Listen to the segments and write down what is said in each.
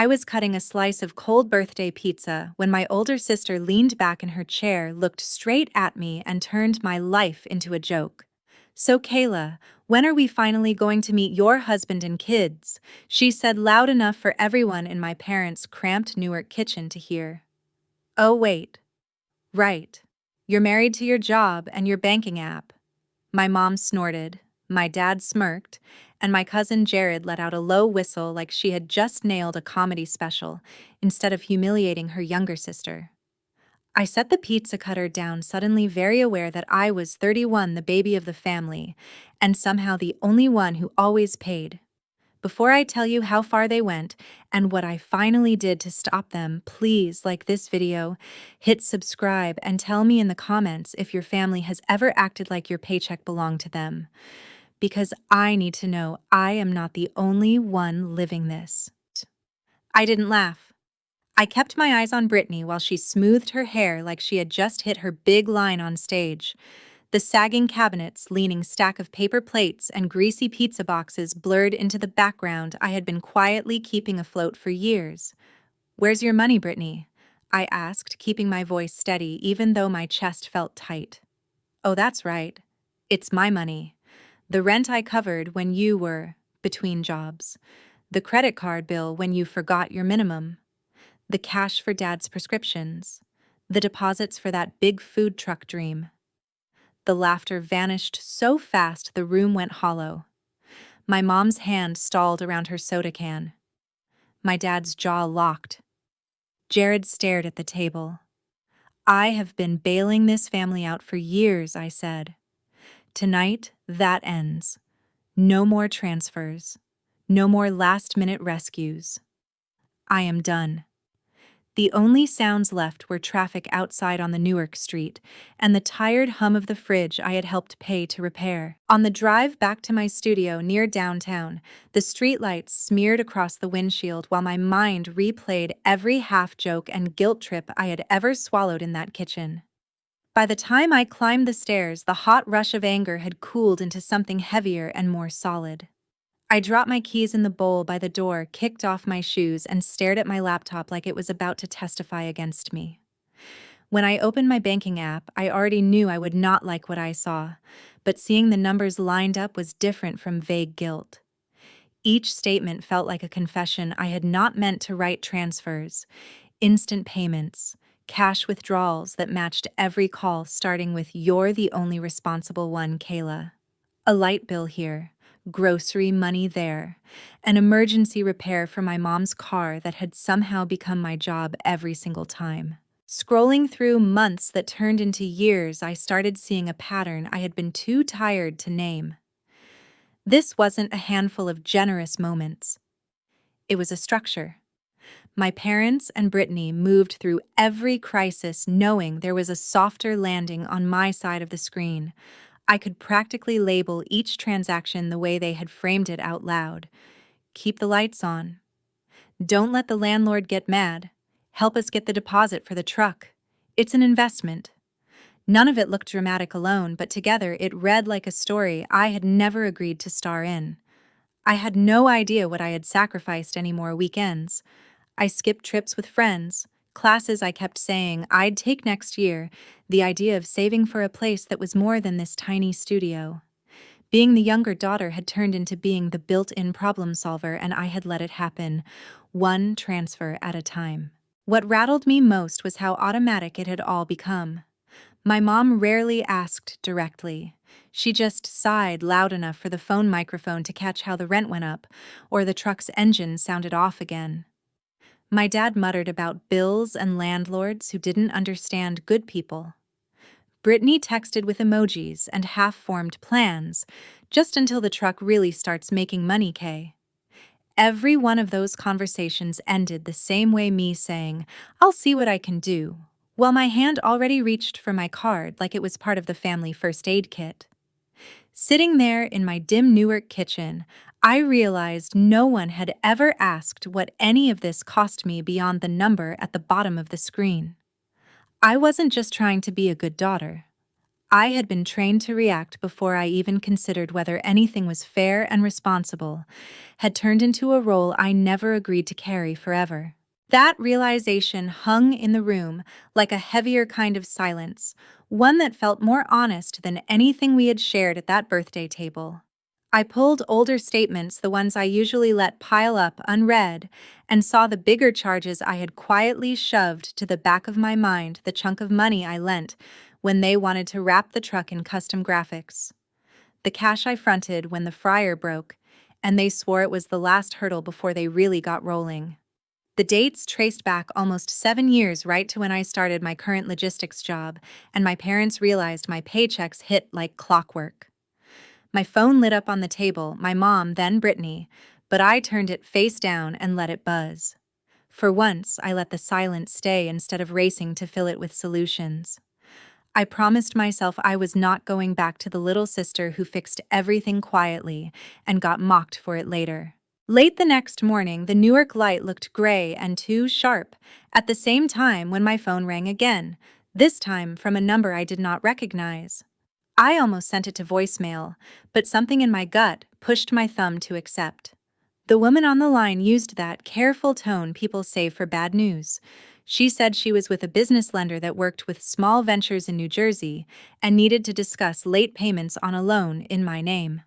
I was cutting a slice of cold birthday pizza when my older sister leaned back in her chair, looked straight at me, and turned my life into a joke. "So, Kayla, when are we finally going to meet your husband and kids?" she said loud enough for everyone in my parents' cramped Newark kitchen to hear. "Oh, wait. Right. You're married to your job and your banking app." My mom snorted, my dad smirked, and my cousin Jared let out a low whistle like she had just nailed a comedy special, instead of humiliating her younger sister. I set the pizza cutter down, suddenly very aware that I was 31, the baby of the family, and somehow the only one who always paid. Before I tell you how far they went and what I finally did to stop them, please like this video, hit subscribe, and tell me in the comments if your family has ever acted like your paycheck belonged to them. Because I need to know I am not the only one living this. I didn't laugh. I kept my eyes on Brittany while she smoothed her hair like she had just hit her big line on stage. The sagging cabinets, leaning stack of paper plates, and greasy pizza boxes blurred into the background I had been quietly keeping afloat for years. "Where's your money, Brittany?" I asked, keeping my voice steady even though my chest felt tight. "Oh, that's right. It's my money. The rent I covered when you were between jobs. The credit card bill when you forgot your minimum. The cash for Dad's prescriptions. The deposits for that big food truck dream." The laughter vanished so fast the room went hollow. My mom's hand stalled around her soda can. My dad's jaw locked. Jared stared at the table. "I have been bailing this family out for years," I said. "Tonight, that ends. No more transfers. No more last-minute rescues. I am done." The only sounds left were traffic outside on the Newark street and the tired hum of the fridge I had helped pay to repair. On the drive back to my studio near downtown, the streetlights smeared across the windshield while my mind replayed every half-joke and guilt trip I had ever swallowed in that kitchen. By the time I climbed the stairs, the hot rush of anger had cooled into something heavier and more solid. I dropped my keys in the bowl by the door, kicked off my shoes, and stared at my laptop like it was about to testify against me. When I opened my banking app, I already knew I would not like what I saw, but seeing the numbers lined up was different from vague guilt. Each statement felt like a confession I had not meant to write: transfers, instant payments, cash withdrawals that matched every call, starting with "You're the only responsible one, Kayla." A light bill here, grocery money there, an emergency repair for my mom's car that had somehow become my job every single time. Scrolling through months that turned into years, I started seeing a pattern I had been too tired to name. This wasn't a handful of generous moments. It was a structure. My parents and Brittany moved through every crisis knowing there was a softer landing on my side of the screen. I could practically label each transaction the way they had framed it out loud. "Keep the lights on. Don't let the landlord get mad. Help us get the deposit for the truck. It's an investment." None of it looked dramatic alone, but together it read like a story I had never agreed to star in. I had no idea what I had sacrificed any more weekends. I skipped trips with friends, classes I kept saying I'd take next year, the idea of saving for a place that was more than this tiny studio. Being the younger daughter had turned into being the built-in problem solver, and I had let it happen, one transfer at a time. What rattled me most was how automatic it had all become. My mom rarely asked directly. She just sighed loud enough for the phone microphone to catch how the rent went up, or the truck's engine sounded off again. My dad muttered about bills and landlords who didn't understand good people. Brittany texted with emojis and half-formed plans, just until the truck really starts making money, Kay. Every one of those conversations ended the same way, me saying, "I'll see what I can do," while my hand already reached for my card like it was part of the family first aid kit. Sitting there in my dim Newark kitchen, I realized no one had ever asked what any of this cost me beyond the number at the bottom of the screen. I wasn't just trying to be a good daughter. I had been trained to react before I even considered whether anything was fair and responsible, had turned into a role I never agreed to carry forever. That realization hung in the room like a heavier kind of silence, one that felt more honest than anything we had shared at that birthday table. I pulled older statements, the ones I usually let pile up unread, and saw the bigger charges I had quietly shoved to the back of my mind, the chunk of money I lent when they wanted to wrap the truck in custom graphics, the cash I fronted when the fryer broke, and they swore it was the last hurdle before they really got rolling. The dates traced back almost 7 years, right to when I started my current logistics job, and my parents realized my paychecks hit like clockwork. My phone lit up on the table, my mom, then Brittany, but I turned it face down and let it buzz. For once, I let the silence stay instead of racing to fill it with solutions. I promised myself I was not going back to the little sister who fixed everything quietly and got mocked for it later. Late the next morning, the Newark light looked gray and too sharp, at the same time when my phone rang again, this time from a number I did not recognize. I almost sent it to voicemail, but something in my gut pushed my thumb to accept. The woman on the line used that careful tone people save for bad news. She said she was with a business lender that worked with small ventures in New Jersey and needed to discuss late payments on a loan in my name.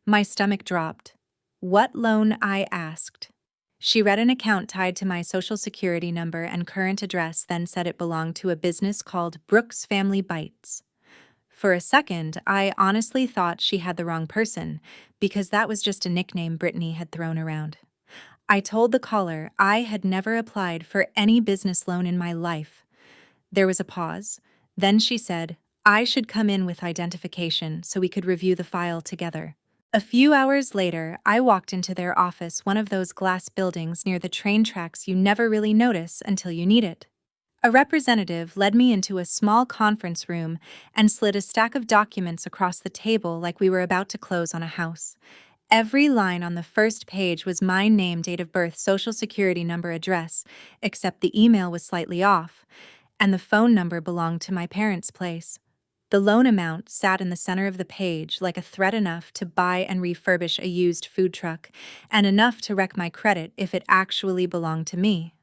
My stomach dropped. What loan? I asked. She read an account tied to my social security number and current address, then said it belonged to a business called Brooks Family Bites. For a second, I honestly thought she had the wrong person, because that was just a nickname Brittany had thrown around. I told the caller I had never applied for any business loan in my life. There was a pause. Then she said, I should come in with identification so we could review the file together. A few hours later, I walked into their office, one of those glass buildings near the train tracks you never really notice until you need it. A representative led me into a small conference room and slid a stack of documents across the table like we were about to close on a house. Every line on the first page was my name, date of birth, social security number, address, except the email was slightly off, and the phone number belonged to my parents' place. The loan amount sat in the center of the page like a threat, enough to buy and refurbish a used food truck, and enough to wreck my credit if it actually belonged to me.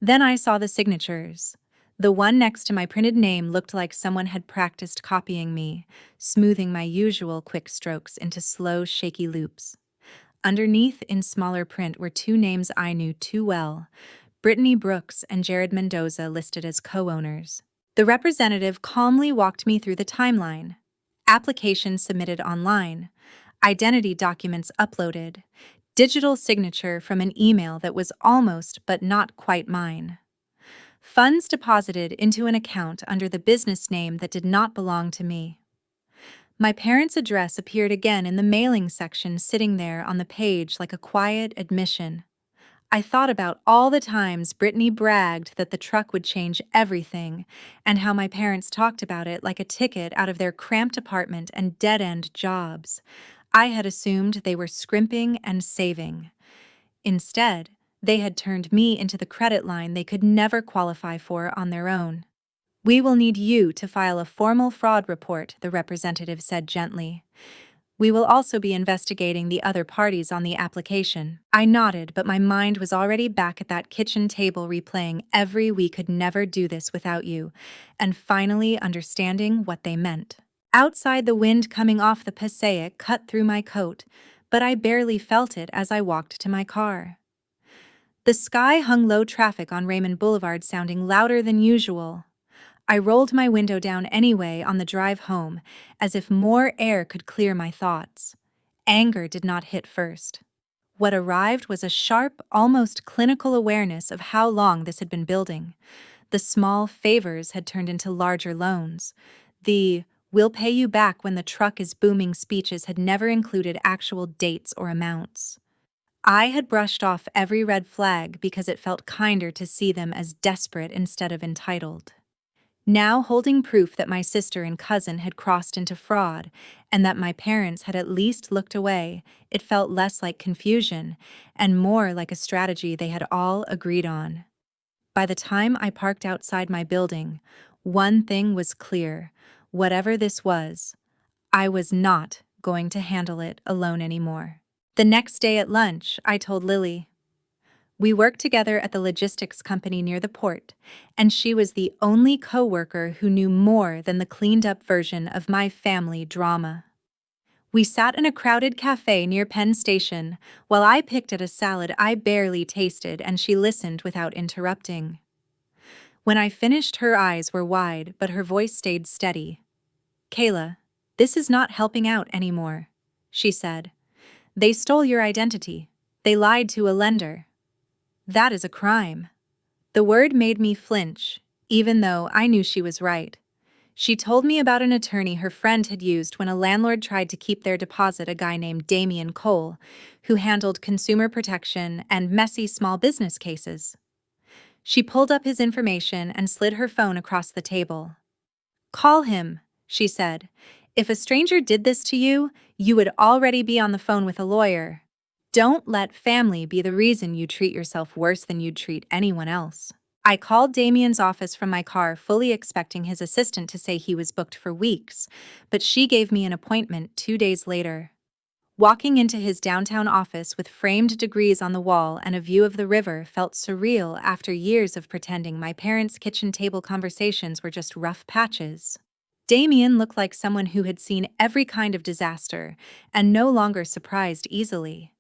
Then I saw the signatures. The one next to my printed name looked like someone had practiced copying me, smoothing my usual quick strokes into slow, shaky loops. Underneath, in smaller print, were two names I knew too well: Brittany Brooks and Jared Mendoza, listed as co-owners. The representative calmly walked me through the timeline. Application submitted online. Identity documents uploaded. Digital signature from an email that was almost but not quite mine. Funds deposited into an account under the business name that did not belong to me. My parents' address appeared again in the mailing section, sitting there on the page like a quiet admission. I thought about all the times Brittany bragged that the truck would change everything, and how my parents talked about it like a ticket out of their cramped apartment and dead-end jobs. I had assumed they were scrimping and saving. Instead, they had turned me into the credit line they could never qualify for on their own. We will need you to file a formal fraud report, the representative said gently. We will also be investigating the other parties on the application. I nodded, but my mind was already back at that kitchen table, replaying every "we could never do this without you," and finally understanding what they meant. Outside, the wind coming off the Passaic cut through my coat, but I barely felt it as I walked to my car. The sky hung low, traffic on Raymond Boulevard sounding louder than usual. I rolled my window down anyway on the drive home, as if more air could clear my thoughts. Anger did not hit first. What arrived was a sharp, almost clinical awareness of how long this had been building. The small favors had turned into larger loans. The "we'll pay you back when the truck is booming" speeches had never included actual dates or amounts. I had brushed off every red flag because it felt kinder to see them as desperate instead of entitled. Now, holding proof that my sister and cousin had crossed into fraud, and that my parents had at least looked away, it felt less like confusion and more like a strategy they had all agreed on. By the time I parked outside my building, one thing was clear: Whatever this was, I was not going to handle it alone anymore. The next day at lunch, I told Lily. We worked together at the logistics company near the port, and she was the only coworker who knew more than the cleaned-up version of my family drama. We sat in a crowded cafe near Penn Station while I picked at a salad I barely tasted and she listened without interrupting. When I finished, her eyes were wide, but her voice stayed steady. "Kayla, this is not helping out anymore," she said. "They stole your identity. They lied to a lender. That is a crime." The word made me flinch, even though I knew she was right. She told me about an attorney her friend had used when a landlord tried to keep their deposit, a guy named Damian Cole, who handled consumer protection and messy small business cases. She pulled up his information and slid her phone across the table. "Call him," she said. "If a stranger did this to you, you would already be on the phone with a lawyer. Don't let family be the reason you treat yourself worse than you'd treat anyone else." I called Damien's office from my car, fully expecting his assistant to say he was booked for weeks, but she gave me an appointment 2 days later. Walking into his downtown office with framed degrees on the wall and a view of the river felt surreal after years of pretending my parents' kitchen table conversations were just rough patches. Damien looked like someone who had seen every kind of disaster and no longer surprised easily.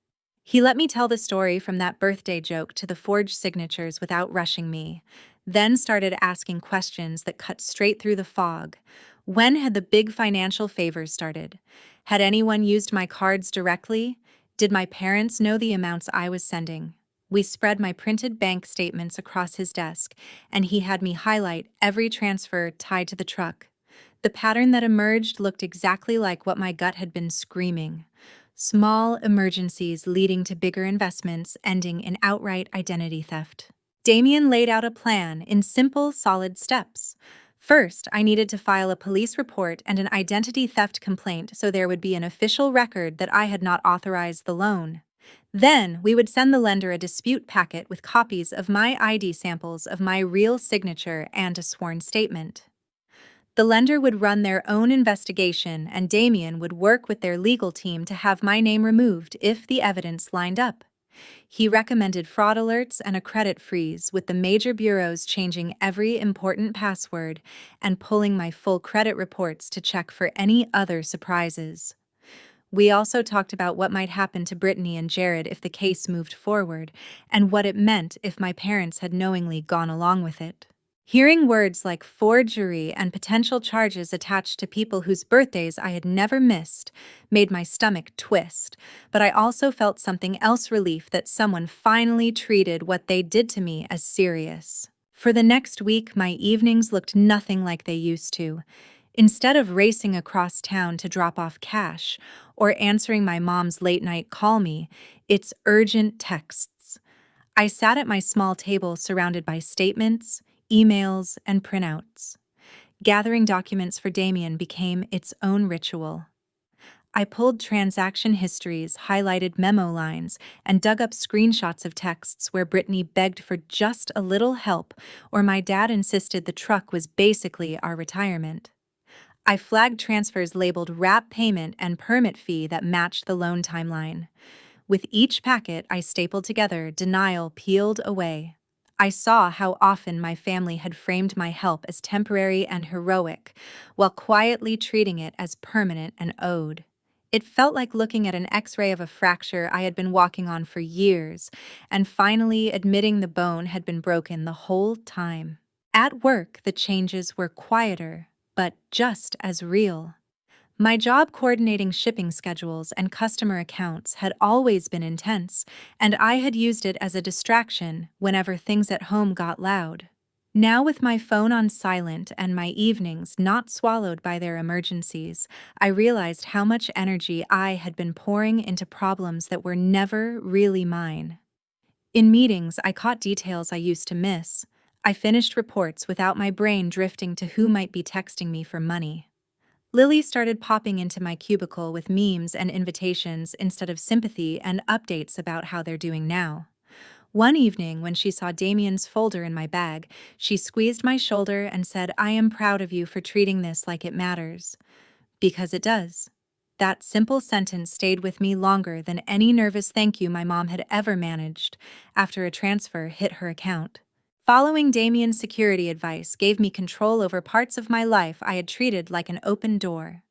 He let me tell the story from that birthday joke to the forged signatures without rushing me, then started asking questions that cut straight through the fog. When had the big financial favors started? Had anyone used my cards directly? Did my parents know the amounts I was sending? We spread my printed bank statements across his desk, and he had me highlight every transfer tied to the truck. The pattern that emerged looked exactly like what my gut had been screaming. Small emergencies leading to bigger investments, ending in outright identity theft. Damien laid out a plan in simple, solid steps. First, I needed to file a police report and an identity theft complaint so there would be an official record that I had not authorized the loan. Then, we would send the lender a dispute packet with copies of my ID samples of my real signature and a sworn statement. The lender would run their own investigation, and Damien would work with their legal team to have my name removed if the evidence lined up. He recommended fraud alerts and a credit freeze, with the major bureaus changing every important password and pulling my full credit reports to check for any other surprises. We also talked about what might happen to Brittany and Jared if the case moved forward, and what it meant if my parents had knowingly gone along with it. Hearing words like forgery and potential charges attached to people whose birthdays I had never missed made my stomach twist, but I also felt something else: relief that someone finally treated what they did to me as serious. For the next week, my evenings looked nothing like they used to. Instead of racing across town to drop off cash or answering my mom's late-night call me, it's urgent texts. I sat at my small table surrounded by statements, emails, and printouts. Gathering documents for Damien became its own ritual. I pulled transaction histories, highlighted memo lines, and dug up screenshots of texts where Brittany begged for just a little help, or my dad insisted the truck was basically our retirement. I flagged transfers labeled wrap payment and permit fee that matched the loan timeline. With each packet I stapled together, denial peeled away. I saw how often my family had framed my help as temporary and heroic, while quietly treating it as permanent and owed. It felt like looking at an X-ray of a fracture I had been walking on for years, and finally admitting the bone had been broken the whole time. At work, the changes were quieter, but just as real. My job coordinating shipping schedules and customer accounts had always been intense, and I had used it as a distraction whenever things at home got loud. Now, with my phone on silent and my evenings not swallowed by their emergencies, I realized how much energy I had been pouring into problems that were never really mine. In meetings, I caught details I used to miss. I finished reports without my brain drifting to who might be texting me for money. Lily started popping into my cubicle with memes and invitations instead of sympathy and updates about how they're doing now. One evening, when she saw Damien's folder in my bag, she squeezed my shoulder and said, "I am proud of you for treating this like it matters." Because it does. That simple sentence stayed with me longer than any nervous thank you my mom had ever managed after a transfer hit her account. Following Damien's security advice gave me control over parts of my life I had treated like an open door.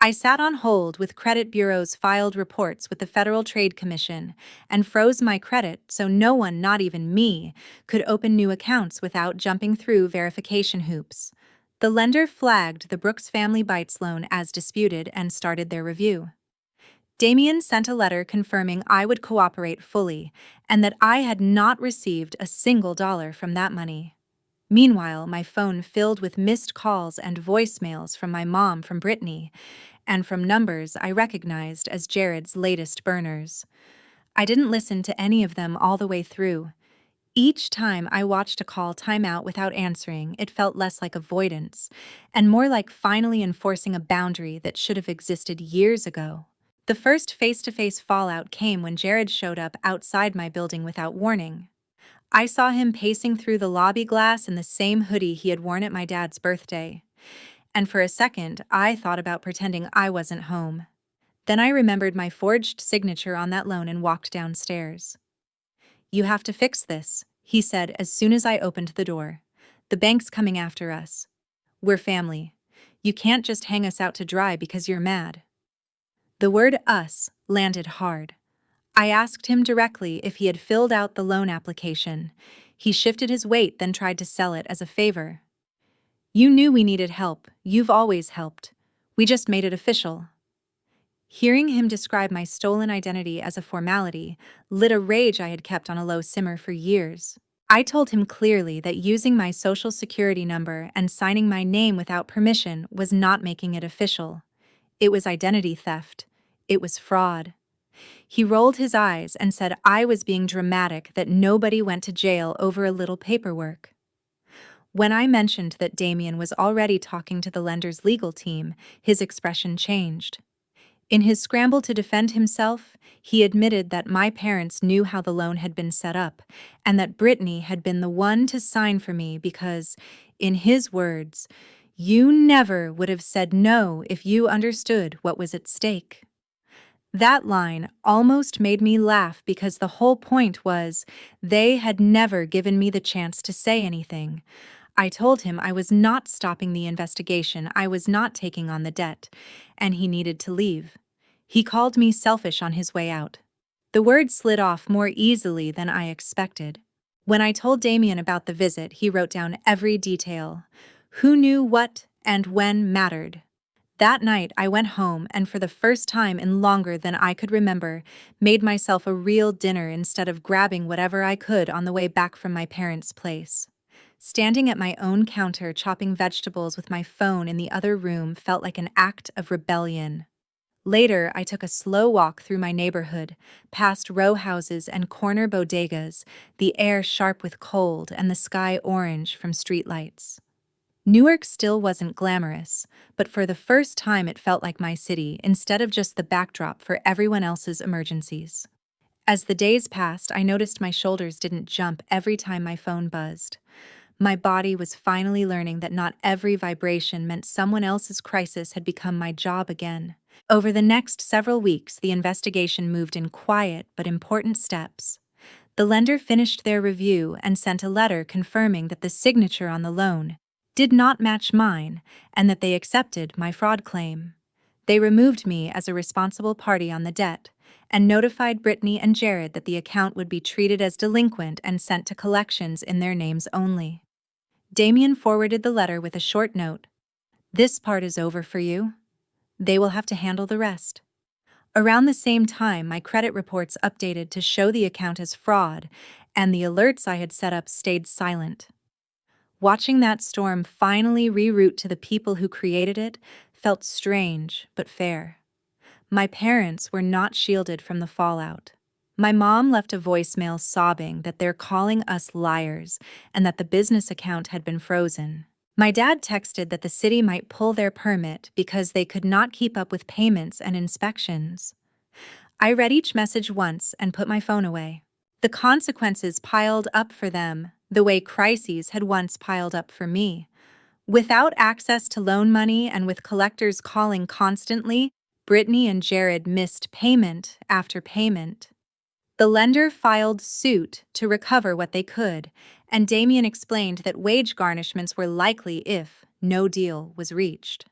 I sat on hold with credit bureaus filed reports with the Federal Trade Commission and froze my credit so no one, not even me, could open new accounts without jumping through verification hoops. The lender flagged the Brooks Family Bites loan as disputed and started their review. Damien sent a letter confirming I would cooperate fully and that I had not received a single dollar from that money. Meanwhile, my phone filled with missed calls and voicemails from my mom from Brittany, and from numbers I recognized as Jared's latest burners. I didn't listen to any of them all the way through. Each time I watched a call time out without answering, it felt less like avoidance, and more like finally enforcing a boundary that should have existed years ago. The first face-to-face fallout came when Jared showed up outside my building without warning. I saw him pacing through the lobby glass in the same hoodie he had worn at my dad's birthday. And for a second, I thought about pretending I wasn't home. Then I remembered my forged signature on that loan and walked downstairs. "You have to fix this," he said as soon as I opened the door. "The bank's coming after us. We're family. You can't just hang us out to dry because you're mad." The word "us" landed hard. I asked him directly if he had filled out the loan application. He shifted his weight, then tried to sell it as a favor. "You knew we needed help. You've always helped. We just made it official." Hearing him describe my stolen identity as a formality lit a rage I had kept on a low simmer for years. I told him clearly that using my social security number and signing my name without permission was not making it official. It was identity theft. It was fraud. He rolled his eyes and said I was being dramatic, that nobody went to jail over a little paperwork. When I mentioned that Damien was already talking to the lender's legal team, his expression changed. In his scramble to defend himself, he admitted that my parents knew how the loan had been set up and that Brittany had been the one to sign for me because, in his words, "you never would have said no if you understood what was at stake." That line almost made me laugh because the whole point was they had never given me the chance to say anything. I told him I was not stopping the investigation, I was not taking on the debt, and he needed to leave. He called me selfish on his way out. The word slid off more easily than I expected. When I told Damien about the visit, he wrote down every detail. Who knew what and when mattered. That night, I went home and, for the first time in longer than I could remember, made myself a real dinner instead of grabbing whatever I could on the way back from my parents' place. Standing at my own counter chopping vegetables with my phone in the other room felt like an act of rebellion. Later, I took a slow walk through my neighborhood, past row houses and corner bodegas, the air sharp with cold and the sky orange from streetlights. Newark still wasn't glamorous, but for the first time it felt like my city instead of just the backdrop for everyone else's emergencies. As the days passed, I noticed my shoulders didn't jump every time my phone buzzed. My body was finally learning that not every vibration meant someone else's crisis had become my job again. Over the next several weeks, the investigation moved in quiet but important steps. The lender finished their review and sent a letter confirming that the signature on the loan did not match mine and that they accepted my fraud claim. They removed me as a responsible party on the debt and notified Brittany and Jared that the account would be treated as delinquent and sent to collections in their names only. Damien forwarded the letter with a short note. "This part is over for you. They will have to handle the rest." Around the same time, my credit reports updated to show the account as fraud, and the alerts I had set up stayed silent. Watching that storm finally reroute to the people who created it felt strange but fair. My parents were not shielded from the fallout. My mom left a voicemail sobbing that they're calling us liars and that the business account had been frozen. My dad texted that the city might pull their permit because they could not keep up with payments and inspections. I read each message once and put my phone away. The consequences piled up for them, the way crises had once piled up for me. Without access to loan money and with collectors calling constantly, Brittany and Jared missed payment after payment. The lender filed suit to recover what they could, and Damien explained that wage garnishments were likely if no deal was reached.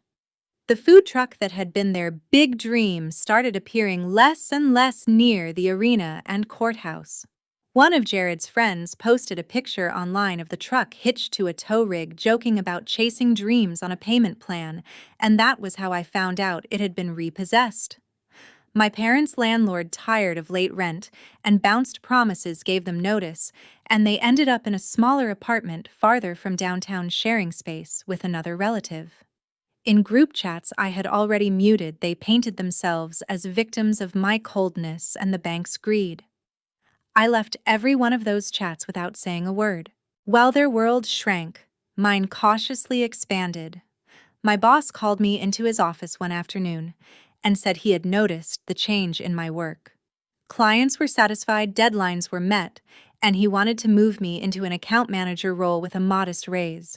The food truck that had been their big dream started appearing less and less near the arena and courthouse. One of Jared's friends posted a picture online of the truck hitched to a tow rig, joking about chasing dreams on a payment plan, and that was how I found out it had been repossessed. My parents' landlord tired of late rent and bounced promises gave them notice, and they ended up in a smaller apartment farther from downtown sharing space with another relative. In group chats I had already muted, they painted themselves as victims of my coldness and the bank's greed. I left every one of those chats without saying a word. While their world shrank, mine cautiously expanded. My boss called me into his office one afternoon and said he had noticed the change in my work. Clients were satisfied, deadlines were met, and he wanted to move me into an account manager role with a modest raise.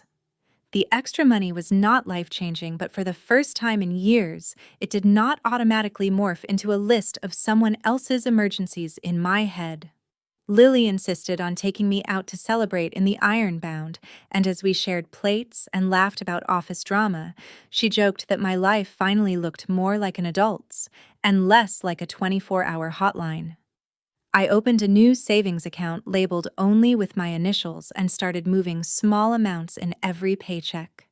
The extra money was not life-changing, but for the first time in years, it did not automatically morph into a list of someone else's emergencies in my head. Lily insisted on taking me out to celebrate in the Ironbound, and as we shared plates and laughed about office drama, she joked that my life finally looked more like an adult's and less like a 24-hour hotline. I opened a new savings account labeled only with my initials and started moving small amounts in every paycheck.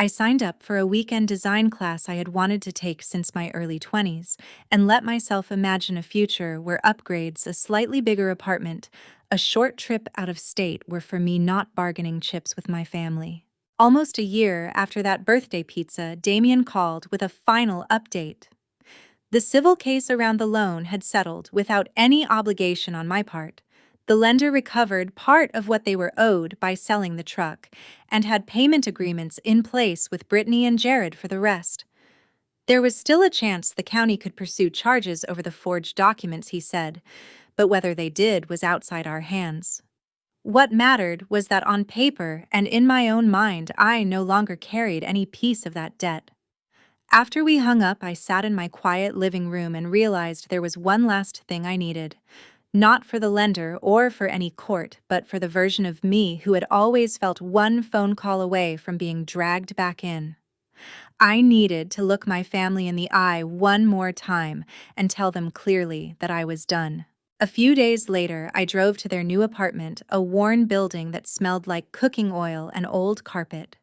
I signed up for a weekend design class I had wanted to take since my early 20s and let myself imagine a future where upgrades, a slightly bigger apartment, a short trip out of state were for me, not bargaining chips with my family. Almost a year after that birthday pizza, Damien called with a final update. The civil case around the loan had settled without any obligation on my part. The lender recovered part of what they were owed by selling the truck and had payment agreements in place with Brittany and Jared for the rest. There was still a chance the county could pursue charges over the forged documents, he said, but whether they did was outside our hands. What mattered was that on paper and in my own mind, I no longer carried any piece of that debt. After we hung up, I sat in my quiet living room and realized there was one last thing I needed. Not for the lender or for any court, but for the version of me who had always felt one phone call away from being dragged back in. I needed to look my family in the eye one more time and tell them clearly that I was done. A few days later, I drove to their new apartment, a worn building that smelled like cooking oil and old carpet.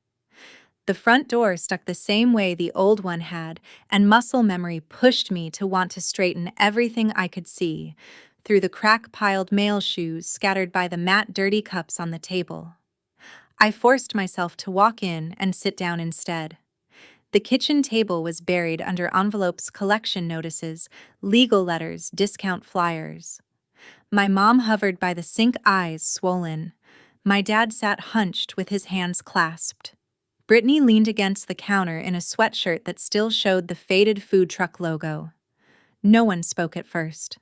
The front door stuck the same way the old one had, and muscle memory pushed me to want to straighten everything I could see, through the crack-piled mail shoes scattered by the matte dirty cups on the table. I forced myself to walk in and sit down instead. The kitchen table was buried under envelopes, collection notices, legal letters, discount flyers. My mom hovered by the sink, eyes swollen. My dad sat hunched with his hands clasped. Brittany leaned against the counter in a sweatshirt that still showed the faded food truck logo. No one spoke at first.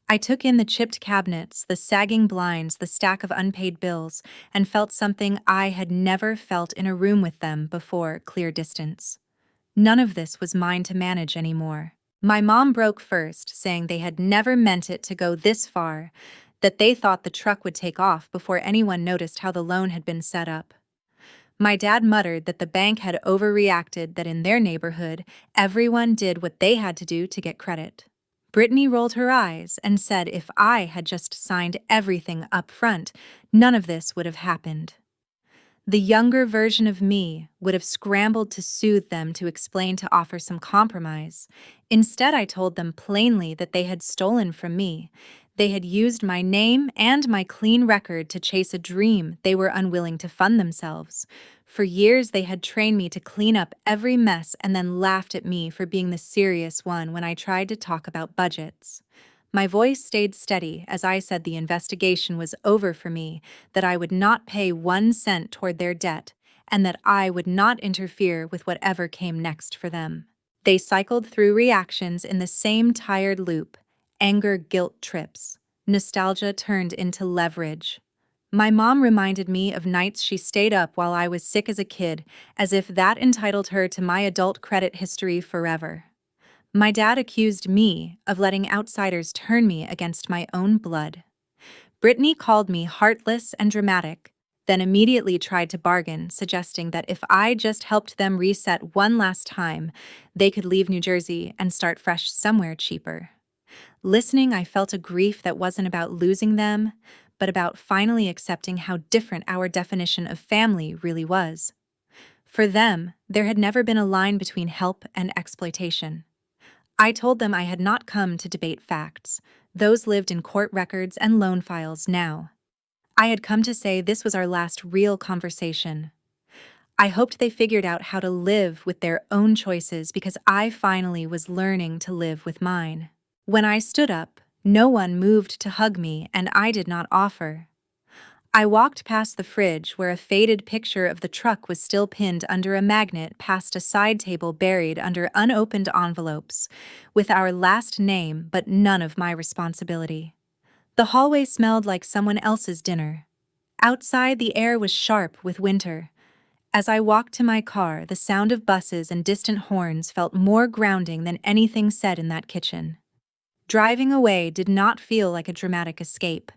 I took in the chipped cabinets, the sagging blinds, the stack of unpaid bills, and felt something I had never felt in a room with them before, clear distance. None of this was mine to manage anymore. My mom broke first, saying they had never meant it to go this far, that they thought the truck would take off before anyone noticed how the loan had been set up. My dad muttered that the bank had overreacted, that in their neighborhood, everyone did what they had to do to get credit. Brittany rolled her eyes and said if I had just signed everything up front, none of this would have happened. The younger version of me would have scrambled to soothe them, to explain, to offer some compromise. Instead, I told them plainly that they had stolen from me. They had used my name and my clean record to chase a dream they were unwilling to fund themselves. For years, they had trained me to clean up every mess and then laughed at me for being the serious one when I tried to talk about budgets. My voice stayed steady as I said the investigation was over for me, that I would not pay 1 cent toward their debt, and that I would not interfere with whatever came next for them. They cycled through reactions in the same tired loop: anger, guilt trips. Nostalgia turned into leverage. My mom reminded me of nights she stayed up while I was sick as a kid, as if that entitled her to my adult credit history forever. My dad accused me of letting outsiders turn me against my own blood. Brittany called me heartless and dramatic, then immediately tried to bargain, suggesting that if I just helped them reset one last time, they could leave New Jersey and start fresh somewhere cheaper. Listening, I felt a grief that wasn't about losing them, but about finally accepting how different our definition of family really was. For them, there had never been a line between help and exploitation. I told them I had not come to debate facts. Those lived in court records and loan files now. I had come to say this was our last real conversation. I hoped they figured out how to live with their own choices because I finally was learning to live with mine. When I stood up, no one moved to hug me, and I did not offer. I walked past the fridge where a faded picture of the truck was still pinned under a magnet past a side table buried under unopened envelopes, with our last name but none of my responsibility. The hallway smelled like someone else's dinner. Outside, the air was sharp with winter. As I walked to my car, the sound of buses and distant horns felt more grounding than anything said in that kitchen. Driving away did not feel like a dramatic escape.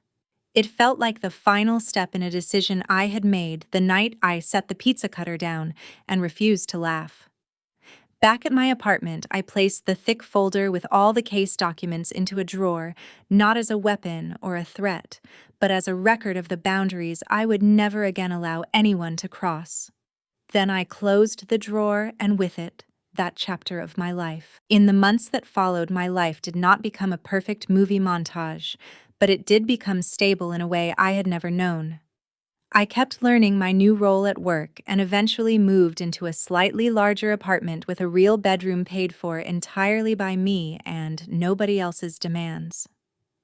It felt like the final step in a decision I had made the night I set the pizza cutter down and refused to laugh. Back at my apartment, I placed the thick folder with all the case documents into a drawer, not as a weapon or a threat, but as a record of the boundaries I would never again allow anyone to cross. Then I closed the drawer, and with it, that chapter of my life. In the months that followed, my life did not become a perfect movie montage, but it did become stable in a way I had never known. I kept learning my new role at work and eventually moved into a slightly larger apartment with a real bedroom paid for entirely by me and nobody else's demands.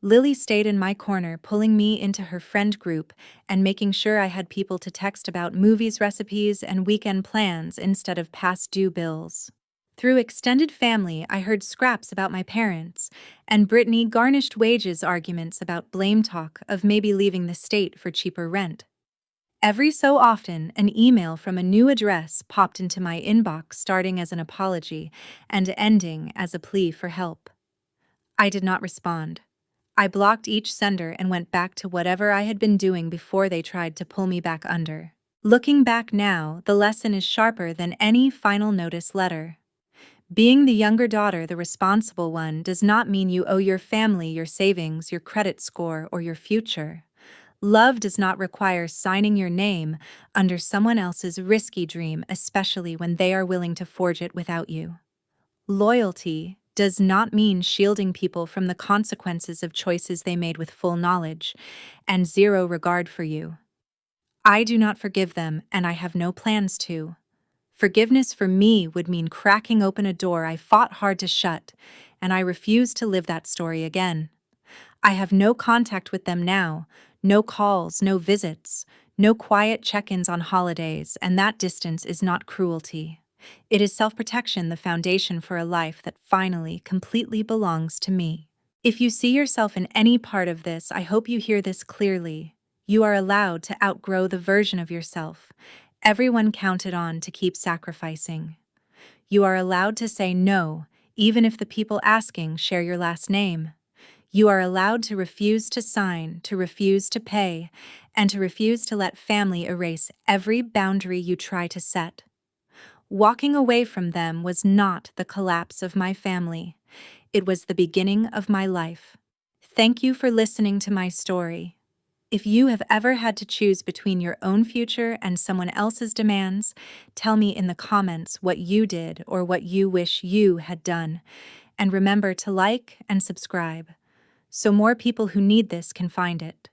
Lily stayed in my corner, pulling me into her friend group and making sure I had people to text about movies, recipes, and weekend plans instead of past due bills. Through extended family, I heard scraps about my parents, and Brittany garnished wages arguments about blame talk of maybe leaving the state for cheaper rent. Every so often, an email from a new address popped into my inbox, starting as an apology and ending as a plea for help. I did not respond. I blocked each sender and went back to whatever I had been doing before they tried to pull me back under. Looking back now, the lesson is sharper than any final notice letter. Being the younger daughter, the responsible one, does not mean you owe your family your savings, your credit score, or your future. Love does not require signing your name under someone else's risky dream, especially when they are willing to forge it without you. Loyalty does not mean shielding people from the consequences of choices they made with full knowledge and zero regard for you. I do not forgive them, and I have no plans to. Forgiveness for me would mean cracking open a door I fought hard to shut, and I refuse to live that story again. I have no contact with them now, no calls, no visits, no quiet check-ins on holidays, and that distance is not cruelty. It is self-protection, the foundation for a life that finally, completely belongs to me. If you see yourself in any part of this, I hope you hear this clearly. You are allowed to outgrow the version of yourself everyone counted on to keep sacrificing. You are allowed to say no, even if the people asking share your last name. You are allowed to refuse to sign, to refuse to pay, and to refuse to let family erase every boundary you try to set. Walking away from them was not the collapse of my family. It was the beginning of my life. Thank you for listening to my story. If you have ever had to choose between your own future and someone else's demands, tell me in the comments what you did or what you wish you had done. And remember to like and subscribe so more people who need this can find it.